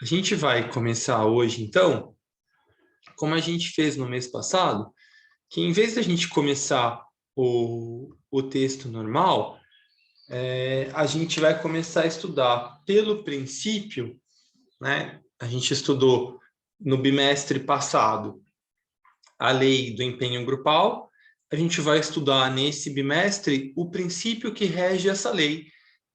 A gente vai começar hoje, então, como a gente fez no mês passado, que em vez da gente começar o texto normal, a gente vai começar a estudar pelo princípio, né? A gente estudou no bimestre passado a lei do empenho grupal, a gente vai estudar nesse bimestre o princípio que rege essa lei,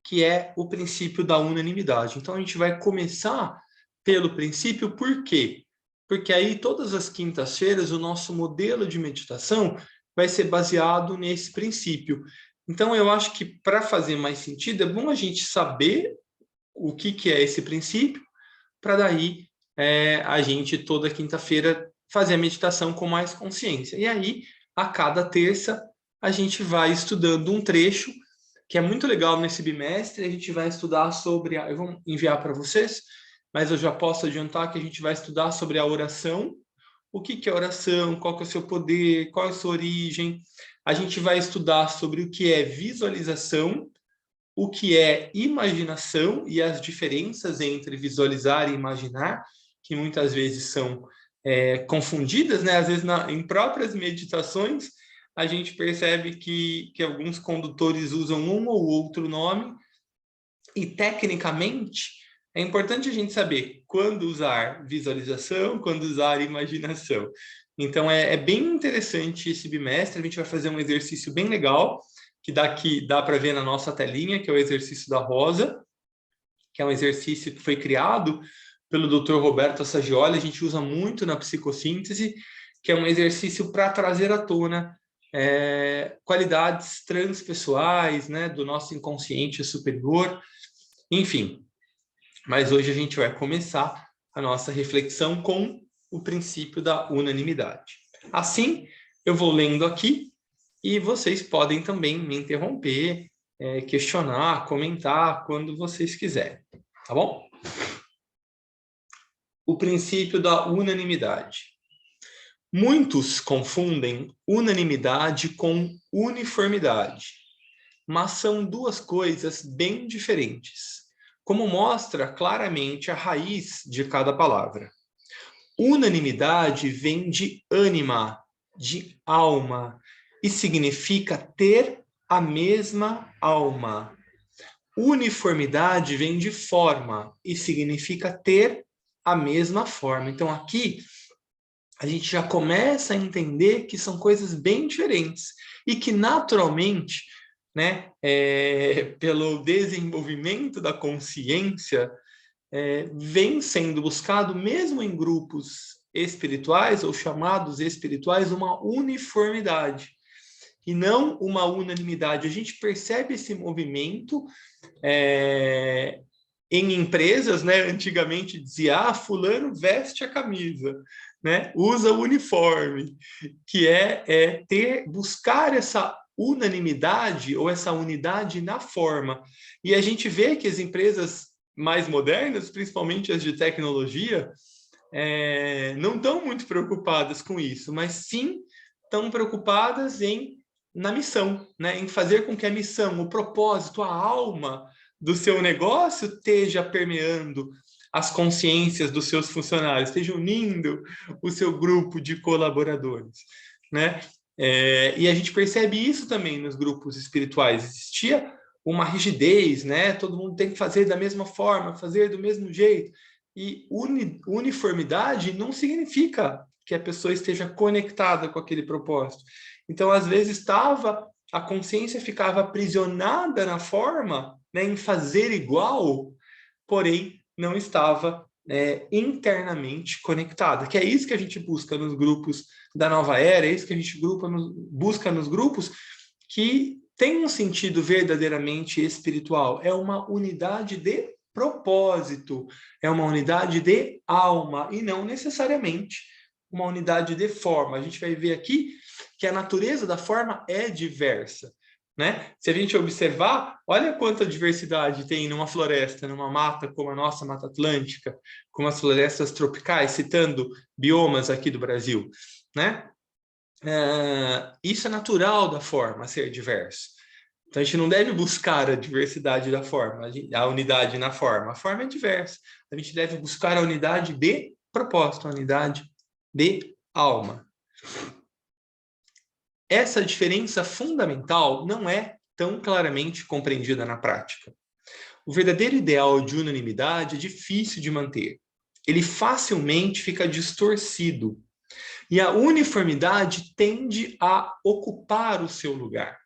que é o princípio da unanimidade. Então, a gente vai começar pelo princípio, por quê? Porque aí, todas as quintas-feiras, o nosso modelo de meditação vai ser baseado nesse princípio. Então, eu acho que para fazer mais sentido, é bom a gente saber o que é esse princípio, para daí a gente, toda quinta-feira, fazer a meditação com mais consciência. E aí, a cada terça, a gente vai estudando um trecho que é muito legal nesse bimestre. A gente vai estudar sobre, eu vou enviar para vocês, mas eu já posso adiantar que a gente vai estudar sobre a oração, o que é oração, qual que é o seu poder, qual é a sua origem. A gente vai estudar sobre o que é visualização, o que é imaginação e as diferenças entre visualizar e imaginar, que muitas vezes são confundidas, né? Às vezes, em próprias meditações, a gente percebe que alguns condutores usam um ou outro nome, e tecnicamente é importante a gente saber quando usar visualização, quando usar imaginação. Então, é bem interessante esse bimestre. A gente vai fazer um exercício bem legal, que dá para ver na nossa telinha, que é o exercício da rosa, que é um exercício que foi criado pelo Dr. Roberto Assagioli. A gente usa muito na psicossíntese, que é um exercício para trazer à tona qualidades transpessoais, né, do nosso inconsciente superior, enfim. Mas hoje a gente vai começar a nossa reflexão com o princípio da unanimidade. Assim, eu vou lendo aqui e vocês podem também me interromper, questionar, comentar quando vocês quiserem, tá bom? O princípio da unanimidade. Muitos confundem unanimidade com uniformidade, mas são duas coisas bem diferentes, como mostra claramente a raiz de cada palavra. Unanimidade vem de ânima, de alma, e significa ter a mesma alma. Uniformidade vem de forma e significa ter a mesma forma. Então, aqui, a gente já começa a entender que são coisas bem diferentes e que, naturalmente, né, pelo desenvolvimento da consciência, vem sendo buscado, mesmo em grupos espirituais ou chamados espirituais, uma uniformidade e não uma unanimidade. A gente percebe esse movimento em empresas, né? Antigamente dizia, fulano veste a camisa, né? Usa o uniforme, que buscar essa unanimidade ou essa unidade na forma. E a gente vê que as empresas mais modernas, principalmente as de tecnologia, não estão muito preocupadas com isso, mas sim estão preocupadas na missão, né? Em fazer com que a missão, o propósito, a alma do seu negócio esteja permeando as consciências dos seus funcionários, esteja unindo o seu grupo de colaboradores, né? E a gente percebe isso também nos grupos espirituais. Existia uma rigidez, né? Todo mundo tem que fazer da mesma forma, fazer do mesmo jeito. E uniformidade não significa que a pessoa esteja conectada com aquele propósito. Então, às vezes, a consciência ficava aprisionada na forma, né, em fazer igual, porém não estava internamente conectada. Que é isso que a gente busca nos grupos da nova era, é isso que a gente busca nos grupos que tem um sentido verdadeiramente espiritual. É uma unidade de propósito, é uma unidade de alma e não necessariamente uma unidade de forma. A gente vai ver aqui que a natureza da forma é diversa, né? Se a gente observar, olha quanta diversidade tem numa floresta, numa mata como a nossa Mata Atlântica, como as florestas tropicais, citando biomas aqui do Brasil, né? Isso é natural da forma, ser diverso. Então, a gente não deve buscar a diversidade da forma, a unidade na forma. A forma é diversa. A gente deve buscar a unidade de propósito, a unidade de alma. Essa diferença fundamental não é tão claramente compreendida na prática. O verdadeiro ideal de unanimidade é difícil de manter. Ele facilmente fica distorcido. E a uniformidade tende a ocupar o seu lugar.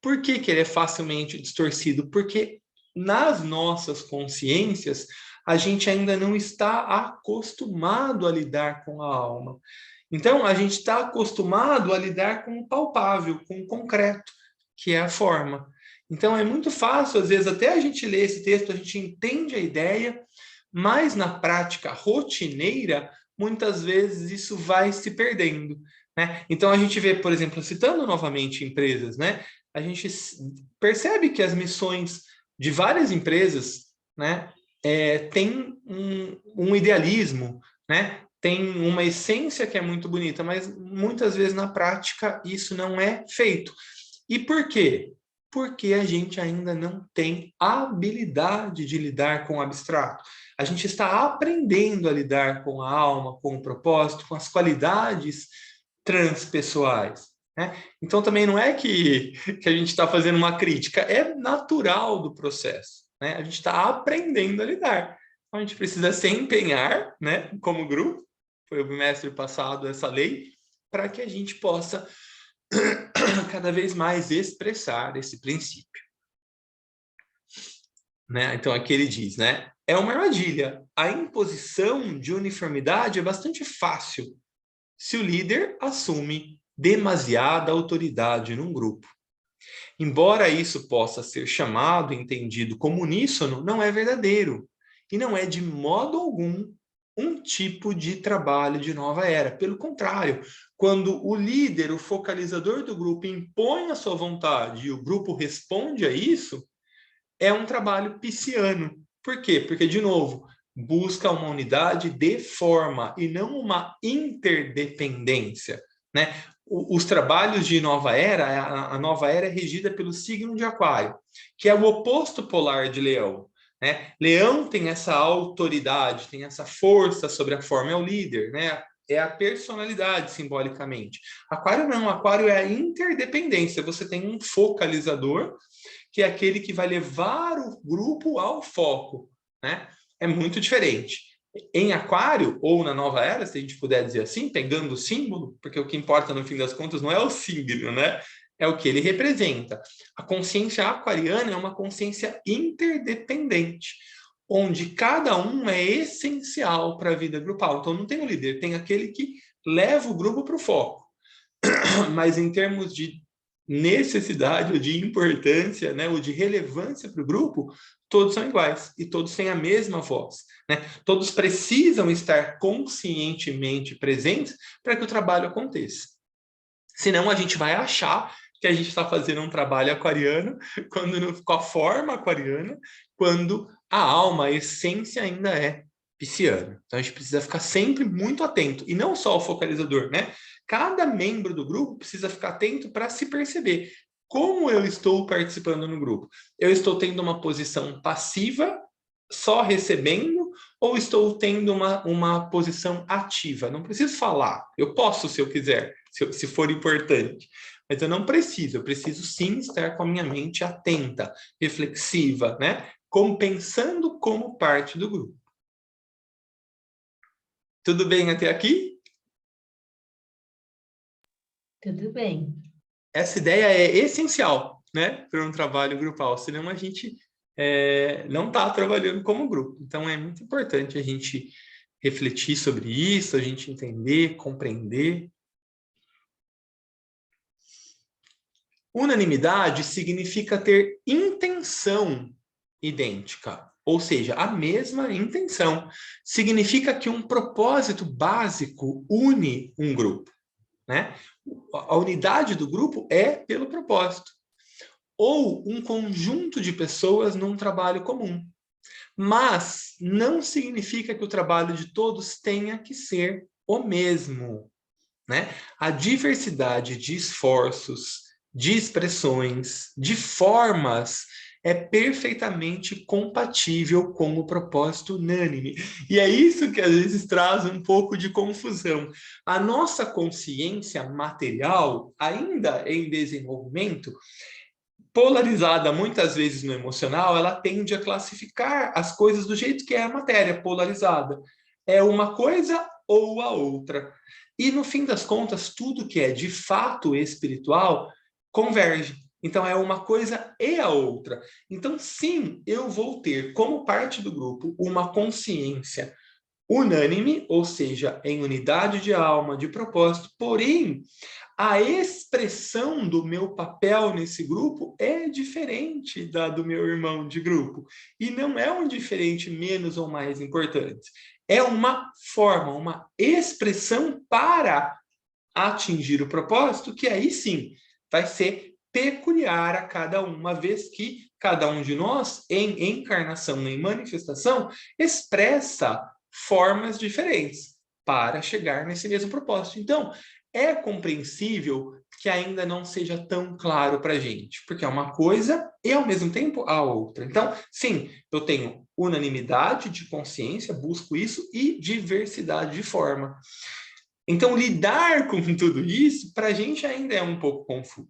Por que que ele é facilmente distorcido? Porque nas nossas consciências, a gente ainda não está acostumado a lidar com a alma. Então, a gente está acostumado a lidar com o palpável, com o concreto, que é a forma. Então, é muito fácil, às vezes, até a gente ler esse texto, a gente entende a ideia, mas na prática rotineira, muitas vezes isso vai se perdendo, né? Então, a gente vê, por exemplo, citando novamente empresas, né? A gente percebe que as missões de várias empresas, né, tem um idealismo, né? Tem uma essência que é muito bonita, mas muitas vezes na prática isso não é feito. E por quê? Porque a gente ainda não tem habilidade de lidar com o abstrato. A gente está aprendendo a lidar com a alma, com o propósito, com as qualidades transpessoais, né? Então também não é que a gente está fazendo uma crítica, é natural do processo, né? A gente está aprendendo a lidar. Então a gente precisa se empenhar, né, como grupo, foi o bimestre passado essa lei, para que a gente possa cada vez mais expressar esse princípio, né? Então aqui ele diz, né? É uma armadilha. A imposição de uniformidade é bastante fácil se o líder assume demasiada autoridade num grupo. Embora isso possa ser chamado e entendido como uníssono, não é verdadeiro. E não é de modo algum um tipo de trabalho de nova era. Pelo contrário, quando o líder, o focalizador do grupo, impõe a sua vontade e o grupo responde a isso, é um trabalho pisciano. Por quê? Porque, de novo, busca uma unidade de forma e não uma interdependência, né? Os trabalhos de nova era, a nova era é regida pelo signo de Aquário, que é o oposto polar de Leão, né? Leão tem essa autoridade, tem essa força sobre a forma, é o líder, né? É a personalidade, simbolicamente. Aquário não, Aquário é a interdependência. Você tem um focalizador, que é aquele que vai levar o grupo ao foco, né? É muito diferente. Em Aquário, ou na Nova Era, se a gente puder dizer assim, pegando o símbolo, porque o que importa no fim das contas não é o signo, né? É o que ele representa. A consciência aquariana é uma consciência interdependente, onde cada um é essencial para a vida grupal. Então não tem o líder, tem aquele que leva o grupo para o foco. Mas em termos de necessidade ou de importância, né, ou de relevância para o grupo, todos são iguais e todos têm a mesma voz, né? Todos precisam estar conscientemente presentes para que o trabalho aconteça. Senão a gente vai achar que a gente está fazendo um trabalho aquariano quando não, com a forma aquariana, quando a alma, a essência ainda é pisciana. Então a gente precisa ficar sempre muito atento, e não só o focalizador, né? Cada membro do grupo precisa ficar atento para se perceber como eu estou participando no grupo. Eu estou tendo uma posição passiva, só recebendo, ou estou tendo uma posição ativa? Não preciso falar, eu posso se eu quiser, se for importante. Mas eu não preciso, eu preciso sim estar com a minha mente atenta, reflexiva, né? Pensando como parte do grupo. Tudo bem até aqui? Tudo bem. Essa ideia é essencial, né, para um trabalho grupal, senão a gente não está trabalhando como grupo. Então é muito importante a gente refletir sobre isso, a gente entender, compreender. Unanimidade significa ter intenção idêntica, ou seja, a mesma intenção. Significa que um propósito básico une um grupo, né? A unidade do grupo é pelo propósito, ou um conjunto de pessoas num trabalho comum. Mas não significa que o trabalho de todos tenha que ser o mesmo, né? A diversidade de esforços, de expressões, de formas, é perfeitamente compatível com o propósito unânime. E é isso que às vezes traz um pouco de confusão. A nossa consciência material, ainda em desenvolvimento, polarizada muitas vezes no emocional, ela tende a classificar as coisas do jeito que é a matéria polarizada. É uma coisa ou a outra. E no fim das contas, tudo que é de fato espiritual converge. Então é uma coisa e a outra. Então sim, eu vou ter como parte do grupo uma consciência unânime, ou seja, em unidade de alma, de propósito, porém a expressão do meu papel nesse grupo é diferente da do meu irmão de grupo. E não é um diferente menos ou mais importante. É uma forma, uma expressão para atingir o propósito, que aí sim vai ser peculiar a cada um, uma vez que cada um de nós, em encarnação, em manifestação, expressa formas diferentes para chegar nesse mesmo propósito. Então, é compreensível que ainda não seja tão claro para a gente, porque é uma coisa e, ao mesmo tempo, a outra. Então, sim, eu tenho unanimidade de consciência, busco isso, e diversidade de forma. Então, lidar com tudo isso, para a gente ainda é um pouco confuso,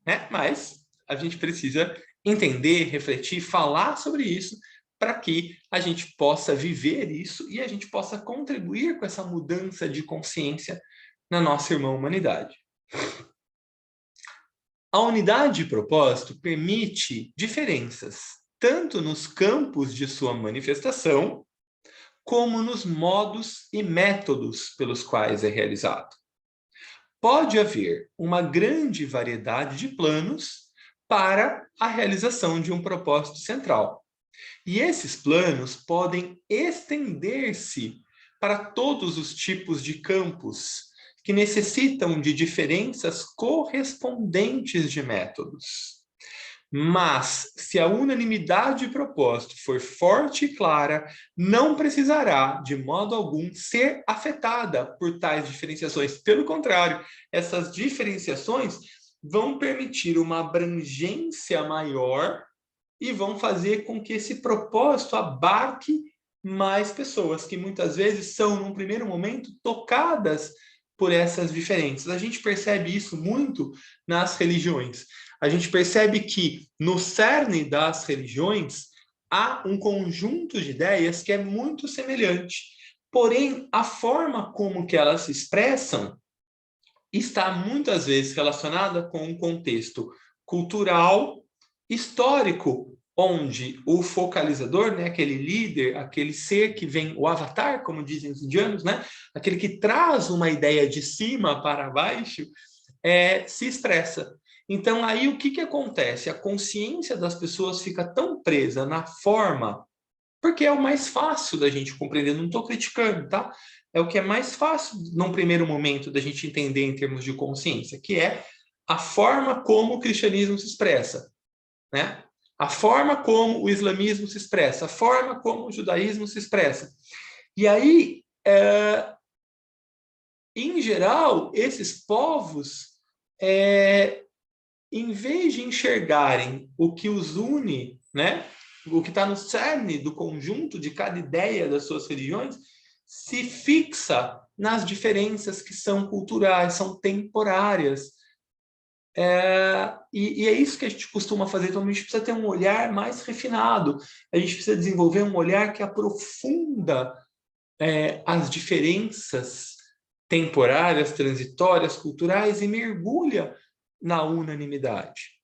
né? Mas a gente precisa entender, refletir, falar sobre isso, para que a gente possa viver isso e a gente possa contribuir com essa mudança de consciência na nossa irmã humanidade. A unidade de propósito permite diferenças, tanto nos campos de sua manifestação, como nos modos e métodos pelos quais é realizado. Pode haver uma grande variedade de planos para a realização de um propósito central. E esses planos podem estender-se para todos os tipos de campos que necessitam de diferenças correspondentes de métodos. Mas, se a unanimidade de propósito for forte e clara, não precisará, de modo algum, ser afetada por tais diferenciações. Pelo contrário, essas diferenciações vão permitir uma abrangência maior e vão fazer com que esse propósito abarque mais pessoas, que muitas vezes são, num primeiro momento, tocadas por essas diferenças. A gente percebe isso muito nas religiões. A gente percebe que no cerne das religiões há um conjunto de ideias que é muito semelhante. Porém, a forma como que elas se expressam está muitas vezes relacionada com um contexto cultural, histórico, onde o focalizador, né, aquele líder, aquele ser que vem, o avatar, como dizem os indianos, né, aquele que traz uma ideia de cima para baixo, se expressa. Então, aí o que acontece? A consciência das pessoas fica tão presa na forma, porque é o mais fácil da gente compreender, não estou criticando, tá? É o que é mais fácil, num primeiro momento, da gente entender em termos de consciência, que é a forma como o cristianismo se expressa, né? A forma como o islamismo se expressa, a forma como o judaísmo se expressa. E aí, em geral, esses povos, em vez de enxergarem o que os une, né, o que está no cerne do conjunto de cada ideia das suas religiões, se fixa nas diferenças que são culturais, são temporárias. E é isso que a gente costuma fazer. Então, a gente precisa ter um olhar mais refinado. A gente precisa desenvolver um olhar que aprofunda as diferenças temporárias, transitórias, culturais e mergulha na unanimidade.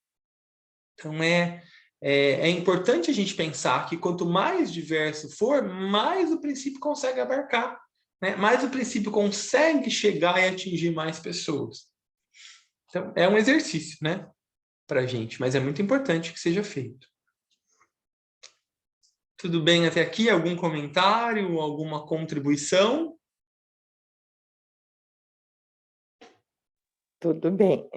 Então, é importante a gente pensar que quanto mais diverso for, mais o princípio consegue abarcar, né? Mais o princípio consegue chegar e atingir mais pessoas. Então, é um exercício, né, para a gente, mas é muito importante que seja feito. Tudo bem até aqui? Algum comentário, alguma contribuição? Tudo bem.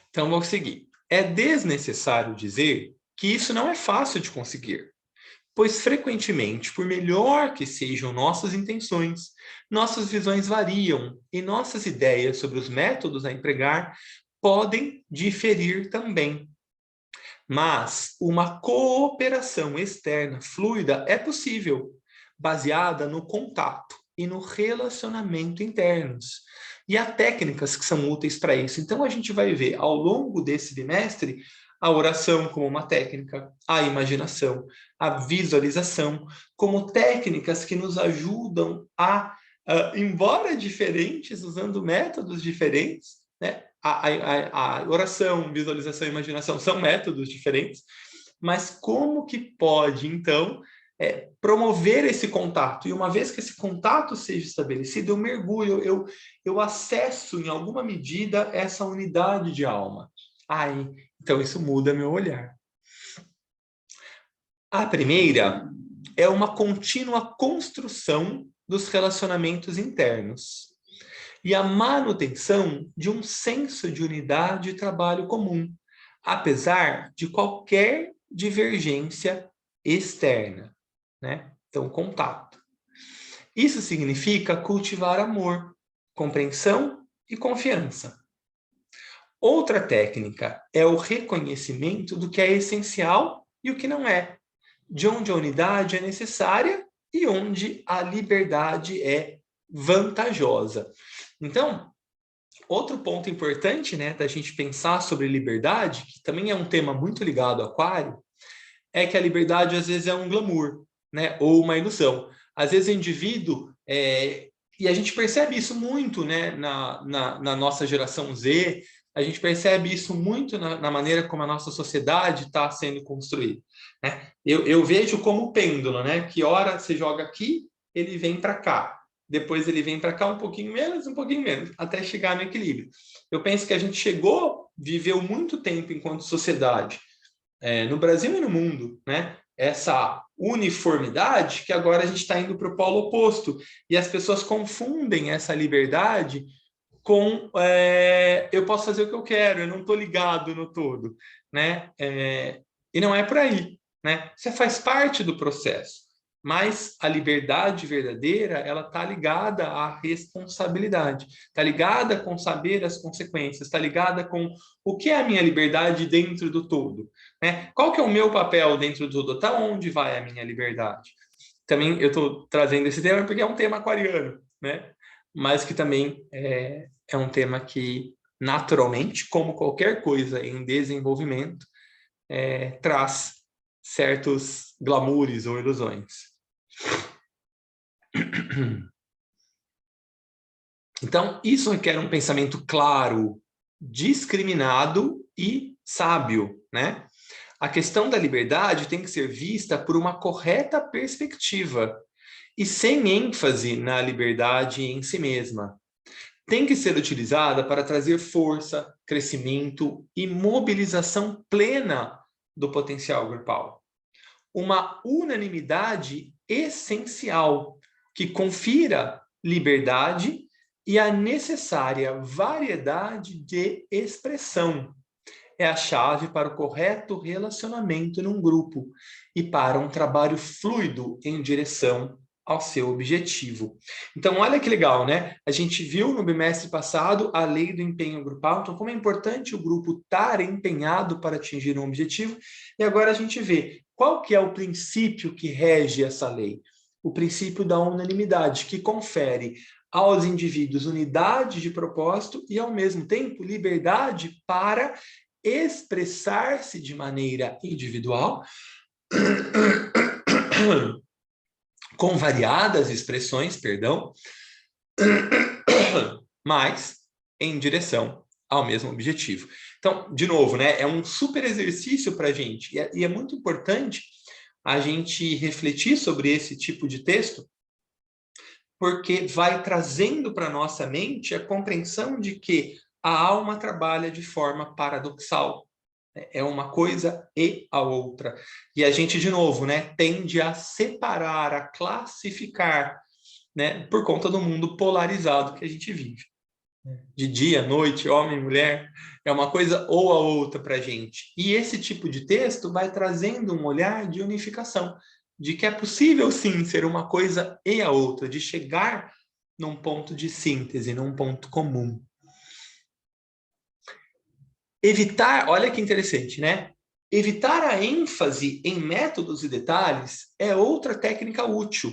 Então, vou seguir. É desnecessário dizer que isso não é fácil de conseguir, pois frequentemente, por melhor que sejam nossas intenções, nossas visões variam e nossas ideias sobre os métodos a empregar podem diferir também. Mas uma cooperação externa fluida é possível, baseada no contato e no relacionamento internos. E há técnicas que são úteis para isso. Então, a gente vai ver, ao longo desse bimestre, a oração como uma técnica, a imaginação, a visualização, como técnicas que nos ajudam a, embora diferentes, usando métodos diferentes, né? A oração, visualização e imaginação são métodos diferentes, mas como que pode, então, promover esse contato? E uma vez que esse contato seja estabelecido, eu mergulho, eu acesso, em alguma medida, essa unidade de alma. Então isso muda meu olhar. A primeira é uma contínua construção dos relacionamentos internos e a manutenção de um senso de unidade e trabalho comum, apesar de qualquer divergência externa, né? Então, contato. Isso significa cultivar amor, compreensão e confiança. Outra técnica é o reconhecimento do que é essencial e o que não é, de onde a unidade é necessária e onde a liberdade é vantajosa. Então, outro ponto importante, né, da gente pensar sobre liberdade, que também é um tema muito ligado ao aquário, é que a liberdade às vezes é um glamour, né, ou uma ilusão. Às vezes o indivíduo, e a gente percebe isso muito, né, na nossa geração Z, a gente percebe isso muito na maneira como a nossa sociedade está sendo construída, né? Eu vejo como pêndulo, né, que hora você joga aqui, ele vem para cá. Depois ele vem para cá um pouquinho menos, até chegar no equilíbrio. Eu penso que a gente viveu muito tempo enquanto sociedade, no Brasil e no mundo, né? Essa uniformidade que agora a gente está indo para o polo oposto. E as pessoas confundem essa liberdade com eu posso fazer o que eu quero, eu não estou ligado no todo, né? E não é por aí, né? Você faz parte do processo. Mas a liberdade verdadeira, ela está ligada à responsabilidade, está ligada com saber as consequências, está ligada com o que é a minha liberdade dentro do todo, né? Qual que é o meu papel dentro do todo? Até onde vai a minha liberdade? Também eu estou trazendo esse tema porque é um tema aquariano, né? Mas que também é um tema que, naturalmente, como qualquer coisa em desenvolvimento, traz certos glamoures ou ilusões. Então, isso requer um pensamento claro, discriminado e sábio, né? A questão da liberdade tem que ser vista por uma correta perspectiva e sem ênfase na liberdade em si mesma. Tem que ser utilizada para trazer força, crescimento e mobilização plena do potencial grupal. Uma unanimidade essencial que confira liberdade e a necessária variedade de expressão. É a chave para o correto relacionamento num grupo e para um trabalho fluido em direção ao seu objetivo. Então, olha que legal, né? A gente viu no bimestre passado a lei do empenho grupal, então como é importante o grupo estar empenhado para atingir um objetivo, e agora a gente vê qual que é o princípio que rege essa lei. O princípio da unanimidade, que confere aos indivíduos unidade de propósito e, ao mesmo tempo, liberdade para expressar-se de maneira individual, com variadas expressões, mas em direção ao mesmo objetivo. Então, de novo, né, é um super exercício para a gente, e é muito importante a gente refletir sobre esse tipo de texto, porque vai trazendo para a nossa mente a compreensão de que a alma trabalha de forma paradoxal. É uma coisa e a outra. E a gente, de novo, né, tende a separar, a classificar, né, por conta do mundo polarizado que a gente vive. De dia, noite, homem, mulher, é uma coisa ou a outra para a gente. E esse tipo de texto vai trazendo um olhar de unificação, de que é possível, sim, ser uma coisa e a outra, de chegar num ponto de síntese, num ponto comum. Evitar, olha que interessante, né? Evitar a ênfase em métodos e detalhes é outra técnica útil,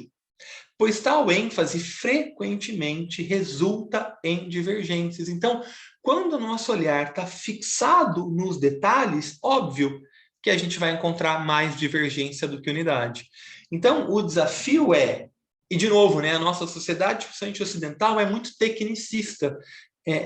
pois tal ênfase frequentemente resulta em divergências. Então, quando o nosso olhar está fixado nos detalhes, óbvio que a gente vai encontrar mais divergência do que unidade. Então, o desafio é, e de novo, né, a nossa sociedade, principalmente ocidental, é muito tecnicista.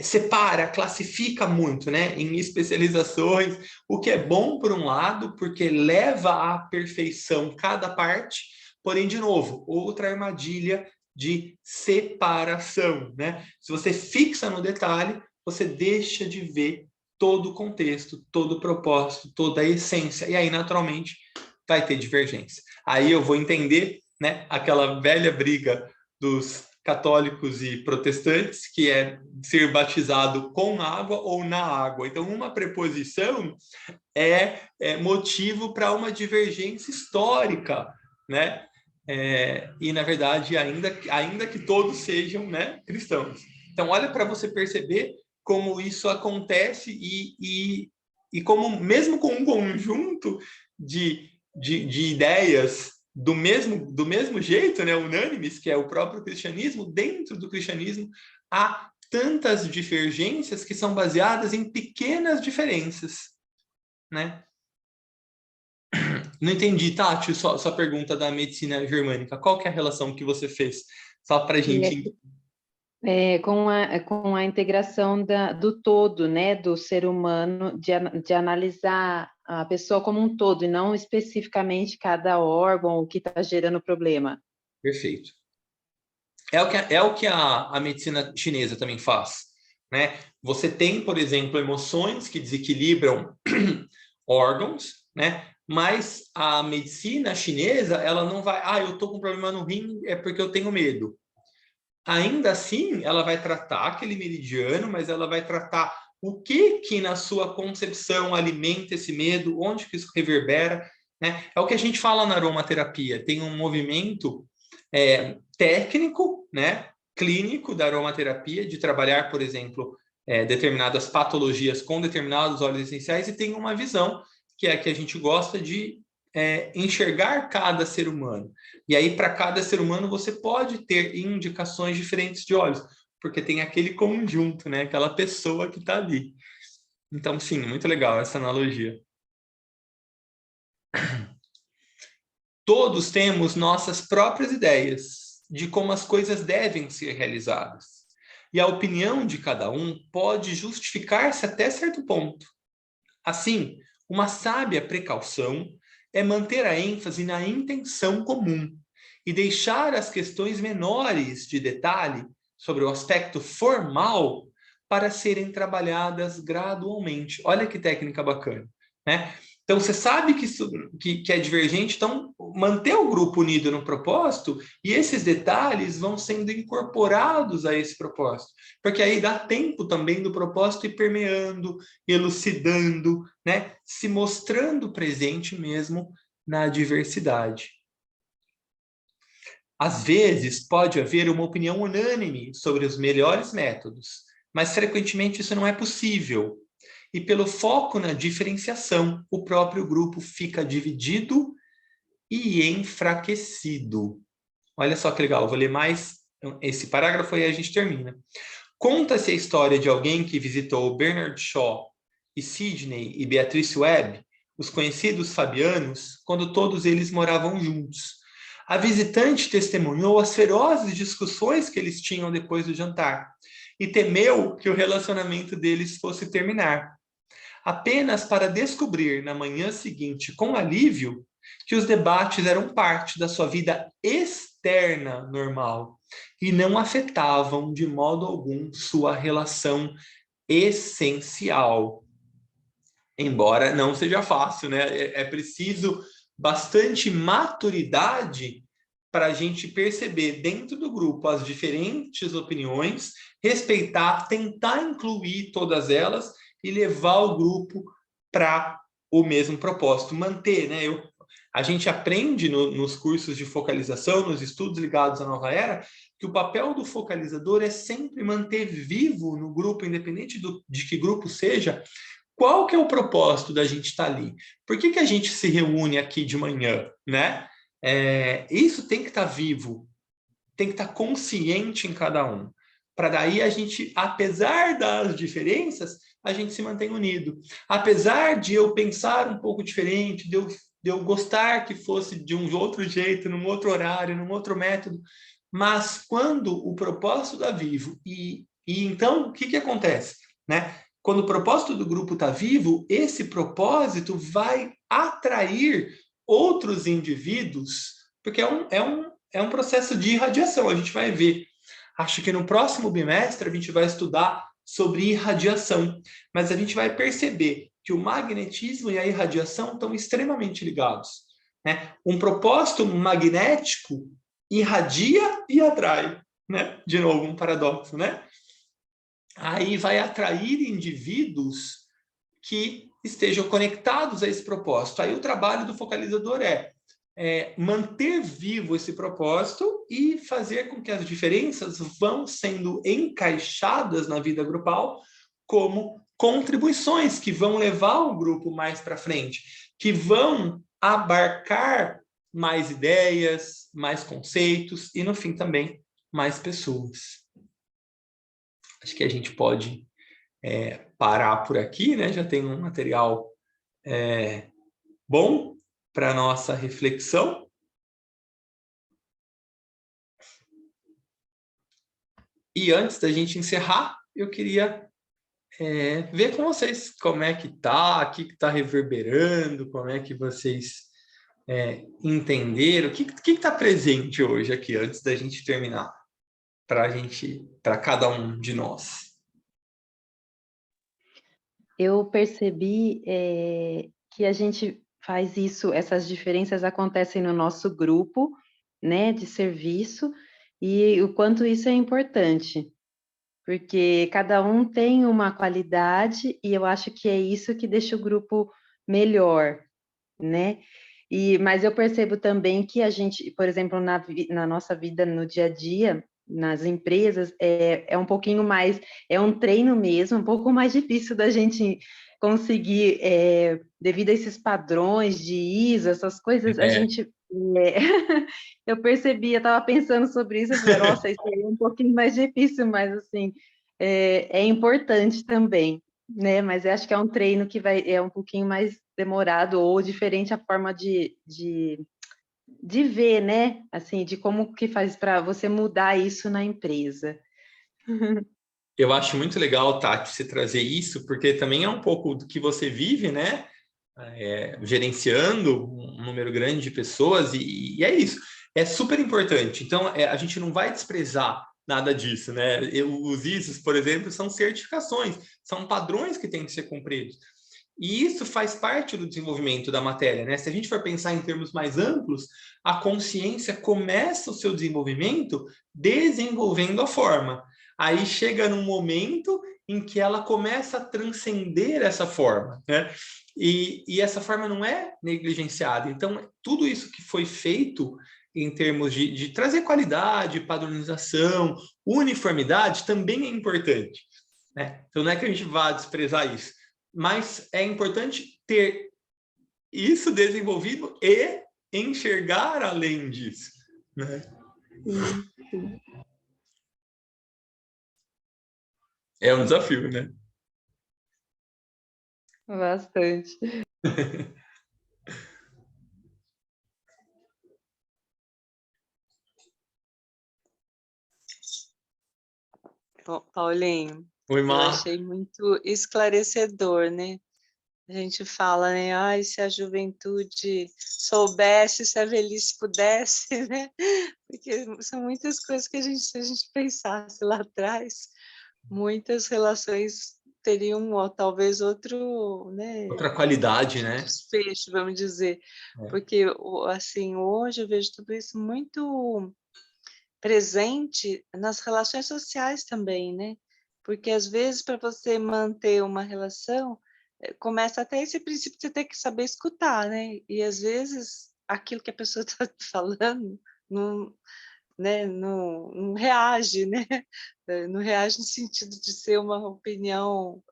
Separa, classifica muito, né, em especializações, o que é bom por um lado, porque leva à perfeição cada parte, porém, de novo, outra armadilha de separação, né? Se você fixa no detalhe, você deixa de ver todo o contexto, todo o propósito, toda a essência, e aí, naturalmente, vai ter divergência. Aí eu vou entender, né, aquela velha briga dos católicos e protestantes, que é ser batizado com água ou na água. Então, uma preposição é motivo para uma divergência histórica, né? E, na verdade, ainda que todos sejam, né, cristãos. Então, olha para você perceber como isso acontece e como, mesmo com um conjunto de ideias do mesmo jeito, né, unânimes, que é o próprio cristianismo, dentro do cristianismo há tantas divergências que são baseadas em pequenas diferenças, né? Não entendi, Tati, sua pergunta da medicina germânica. Qual que é a relação que você fez? Só para a gente... Com a integração do todo, né, do ser humano, de analisar a pessoa como um todo, e não especificamente cada órgão, o que está gerando problema. Perfeito. É o que a medicina chinesa também faz, né? Você tem, por exemplo, emoções que desequilibram órgãos, né? Mas a medicina chinesa, ela não vai, eu tô com problema no rim, é porque eu tenho medo. Ainda assim, ela vai tratar aquele meridiano, mas ela vai tratar o que na sua concepção alimenta esse medo, onde que isso reverbera, né? É o que a gente fala na aromaterapia, tem um movimento técnico, né, clínico da aromaterapia, de trabalhar, por exemplo, determinadas patologias com determinados óleos essenciais, e tem uma visão, que é a que a gente gosta de enxergar cada ser humano. E aí, para cada ser humano, você pode ter indicações diferentes de óleos, porque tem aquele conjunto, né, aquela pessoa que está ali. Então, sim, muito legal essa analogia. Todos temos nossas próprias ideias de como as coisas devem ser realizadas. E a opinião de cada um pode justificar-se até certo ponto. Assim, uma sábia precaução é manter a ênfase na intenção comum e deixar as questões menores de detalhe sobre o aspecto formal para serem trabalhadas gradualmente. Olha que técnica bacana, né? Então, você sabe que é divergente, então manter o grupo unido no propósito e esses detalhes vão sendo incorporados a esse propósito. Porque aí dá tempo também do propósito ir permeando, elucidando, né? Se mostrando presente mesmo na diversidade. Às vezes, pode haver uma opinião unânime sobre os melhores métodos, mas frequentemente isso não é possível. E pelo foco na diferenciação, o próprio grupo fica dividido e enfraquecido. Olha só que legal, vou ler mais esse parágrafo e aí a gente termina. Conta-se a história de alguém que visitou Bernard Shaw e Sidney e Beatrice Webb, os conhecidos fabianos, quando todos eles moravam juntos. A visitante testemunhou as ferozes discussões que eles tinham depois do jantar e temeu que o relacionamento deles fosse terminar, apenas para descobrir na manhã seguinte, com alívio, que os debates eram parte da sua vida externa normal e não afetavam de modo algum sua relação essencial. Embora não seja fácil, né? É preciso bastante maturidade para a gente perceber dentro do grupo as diferentes opiniões, respeitar, tentar incluir todas elas e levar o grupo para o mesmo propósito, manter, né? A gente aprende nos cursos de focalização, nos estudos ligados à nova era, que o papel do focalizador é sempre manter vivo no grupo, independente de que grupo seja, qual que é o propósito da gente estar ali? Por que a gente se reúne aqui de manhã, né? Isso tem que estar vivo, tem que estar consciente em cada um. Para daí a gente, apesar das diferenças, a gente se mantém unido. Apesar de eu pensar um pouco diferente, de eu gostar que fosse de um outro jeito, num outro horário, num outro método, mas quando o propósito da Vivo, e então o que acontece? Né? Quando o propósito do grupo está vivo, esse propósito vai atrair outros indivíduos, porque é um processo de irradiação, a gente vai ver. Acho que no próximo bimestre a gente vai estudar sobre irradiação, mas a gente vai perceber que o magnetismo e a irradiação estão extremamente ligados. Né? Um propósito magnético irradia e atrai. Né? De novo, um paradoxo, né? Aí vai atrair indivíduos que estejam conectados a esse propósito. Aí o trabalho do focalizador é manter vivo esse propósito e fazer com que as diferenças vão sendo encaixadas na vida grupal como contribuições que vão levar o grupo mais para frente, que vão abarcar mais ideias, mais conceitos e, no fim, também mais pessoas. Acho que a gente pode parar por aqui, né? Já tem um material bom para nossa reflexão. E antes da gente encerrar, eu queria ver com vocês como é que tá, o que está reverberando, como é que vocês entenderam, o que está presente hoje aqui, antes da gente terminar, para cada um de nós. Eu percebi que a gente faz isso, essas diferenças acontecem no nosso grupo, né, de serviço, e o quanto isso é importante, porque cada um tem uma qualidade e eu acho que é isso que deixa o grupo melhor, né? Mas eu percebo também que a gente, por exemplo, na nossa vida no dia a dia, nas empresas, é um pouquinho mais, é um treino mesmo, um pouco mais difícil da gente conseguir, devido a esses padrões de ISO, essas coisas, a gente... eu percebi, eu estava pensando sobre isso, eu falei, nossa, isso aí é um pouquinho mais difícil, mas assim, é importante também, né? Mas eu acho que é um treino que é um pouquinho mais demorado ou diferente a forma de ver, né? Assim, de como que faz para você mudar isso na empresa. Eu acho muito legal, Tati, você trazer isso, porque também é um pouco do que você vive, né? Gerenciando um número grande de pessoas, e é isso. É super importante. Então, a gente não vai desprezar nada disso, né? Os ISOs, por exemplo, são certificações, são padrões que têm que ser cumpridos. E isso faz parte do desenvolvimento da matéria, né? Se a gente for pensar em termos mais amplos, a consciência começa o seu desenvolvimento desenvolvendo a forma. Aí chega num momento em que ela começa a transcender essa forma, né? E essa forma não é negligenciada. Então, tudo isso que foi feito em termos de trazer qualidade, padronização, uniformidade, também é importante, né? Então, não é que a gente vá desprezar isso, mas é importante ter isso desenvolvido e enxergar além disso, né? Sim. É um desafio, né? Bastante. Paulinho, Oi, eu Mar. achei muito esclarecedor, né? A gente fala, né? Ai, se a juventude soubesse, se a velhice pudesse, né? Porque são muitas coisas que se a gente pensasse lá atrás, muitas relações teriam talvez outro, né? Outra qualidade, Outro né? desfecho, vamos dizer. Porque, assim, hoje eu vejo tudo isso muito presente nas relações sociais também, né? Porque às vezes para você manter uma relação, começa até esse princípio de você ter que saber escutar, né? E às vezes aquilo que a pessoa está falando não, né, não reage, né? Não reage no sentido de ser uma opinião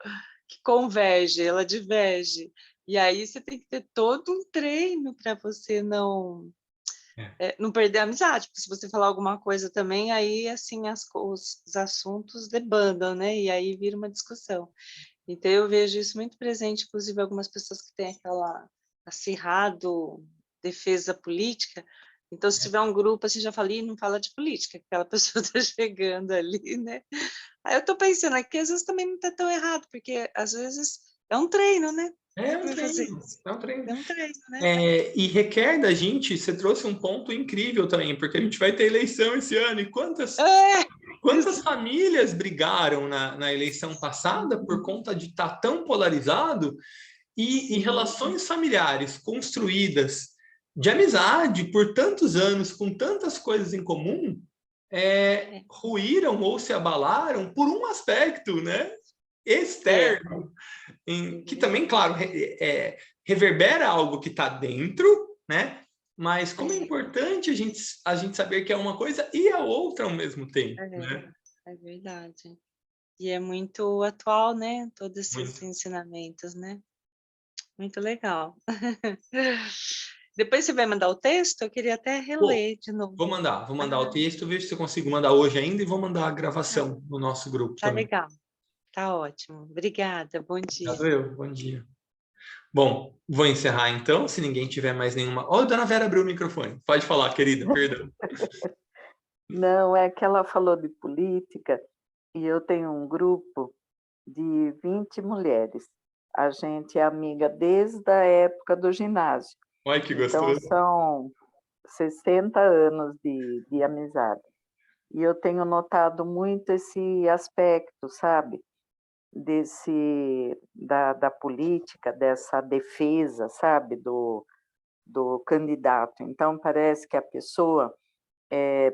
que converge, ela diverge. E aí você tem que ter todo um treino para você não perder a amizade, porque se você falar alguma coisa também, aí assim os assuntos debandam, né? E aí vira uma discussão. Então eu vejo isso muito presente, inclusive algumas pessoas que têm aquela acirrado defesa política. Então, se tiver um grupo, assim, já falei, não fala de política, aquela pessoa está chegando ali, né? Aí eu estou pensando aqui, às vezes também não está tão errado, porque às vezes é um treino, né? É um Para fazer treino, isso. é um treino. É um treino, né? E requer da gente, você trouxe um ponto incrível também, porque a gente vai ter eleição esse ano, e quantas famílias brigaram na eleição passada por conta de estar tão polarizado e relações familiares construídas de amizade por tantos anos, com tantas coisas em comum, ruíram ou se abalaram por um aspecto, né? Externo, que também, claro, reverbera algo que está dentro, né? Mas como é importante a gente saber que é uma coisa e a outra ao mesmo tempo, né? É verdade. E é muito atual, né? Todos esses Muito. ensinamentos, né? Muito legal. Depois você vai mandar o texto? Eu queria até Pô, reler de novo. vou mandar o texto, vejo se eu consigo mandar hoje ainda e vou mandar a gravação no nosso grupo Tá também. legal. Tá ótimo. Obrigada. Bom dia. Obrigado eu, bom dia. Bom, vou encerrar então, se ninguém tiver mais nenhuma. Ó, a dona Vera abriu o microfone. Pode falar, querida, perdão. Não, é que ela falou de política e eu tenho um grupo de 20 mulheres. A gente é amiga desde a época do ginásio. Olha que Então, gostoso. são 60 anos de amizade. E eu tenho notado muito esse aspecto, sabe? Da política, dessa defesa, sabe? Do candidato. Então, parece que a pessoa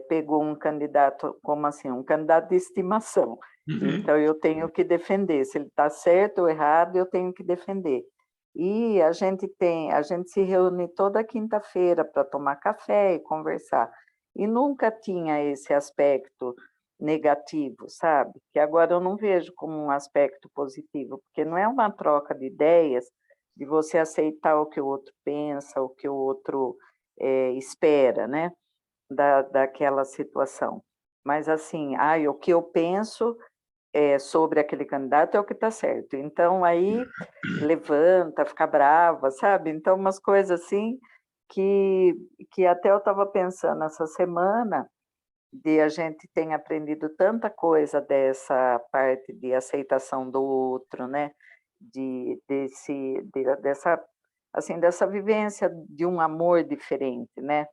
pegou um candidato, como assim? Um candidato de estimação. Uhum. Então, eu tenho que defender. Se ele está certo ou errado, eu tenho que defender. E a gente se reúne toda quinta-feira para tomar café e conversar. E nunca tinha esse aspecto negativo, sabe? Que agora eu não vejo como um aspecto positivo, porque não é uma troca de ideias, de você aceitar o que o outro pensa, o que o outro espera, né? Daquela situação. Mas assim, o que eu penso sobre aquele candidato é o que está certo. Então, aí levanta, fica brava, sabe? Então, umas coisas assim que até eu estava pensando essa semana, de a gente tem aprendido tanta coisa dessa parte de aceitação do outro, né? Dessa vivência de um amor diferente, né?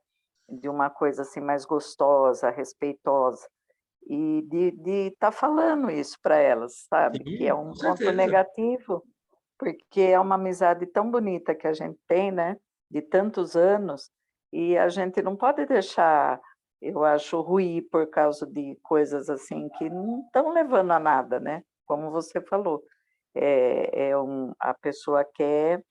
De uma coisa assim mais gostosa, respeitosa, e de estar falando isso para elas, sabe? Que é Sim, com um ponto certeza. negativo, porque é uma amizade tão bonita que a gente tem, né? De tantos anos, e a gente não pode deixar, eu acho, ruir por causa de coisas assim que não estão levando a nada, né? Como você falou, a pessoa quer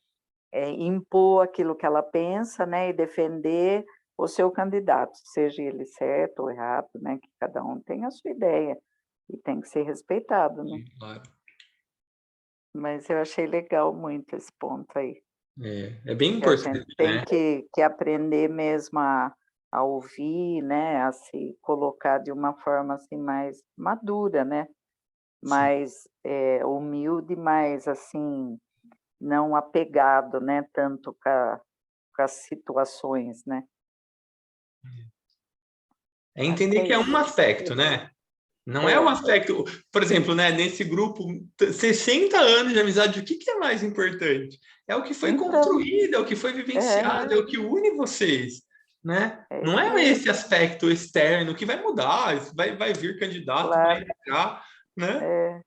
impor aquilo que ela pensa, né, e defender o seu candidato, seja ele certo ou errado, né, que cada um tem a sua ideia e tem que ser respeitado, né? Claro. Mas eu achei legal muito esse ponto aí, É bem que a gente importante, tem né? que aprender mesmo a ouvir, né, a se colocar de uma forma assim mais madura, né, Sim. mais humilde, mais assim não apegado, né, tanto com as situações, né? É Acho que entender é que é um isso. aspecto, né? Não é o É, aspecto, por exemplo, né, nesse grupo, 60 anos de amizade, o que que é mais importante? É o que foi então, construído, é o que foi vivenciado, é o que une vocês, né? é Não isso é aí, esse aspecto externo que vai mudar, vai vir candidato, vai claro, entrar, né? é,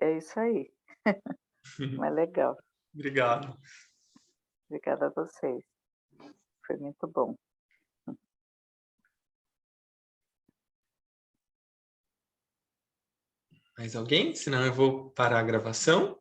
é isso aí. Mas legal. Obrigado. Obrigada a vocês. Foi muito bom. Mais alguém? Senão eu vou parar a gravação.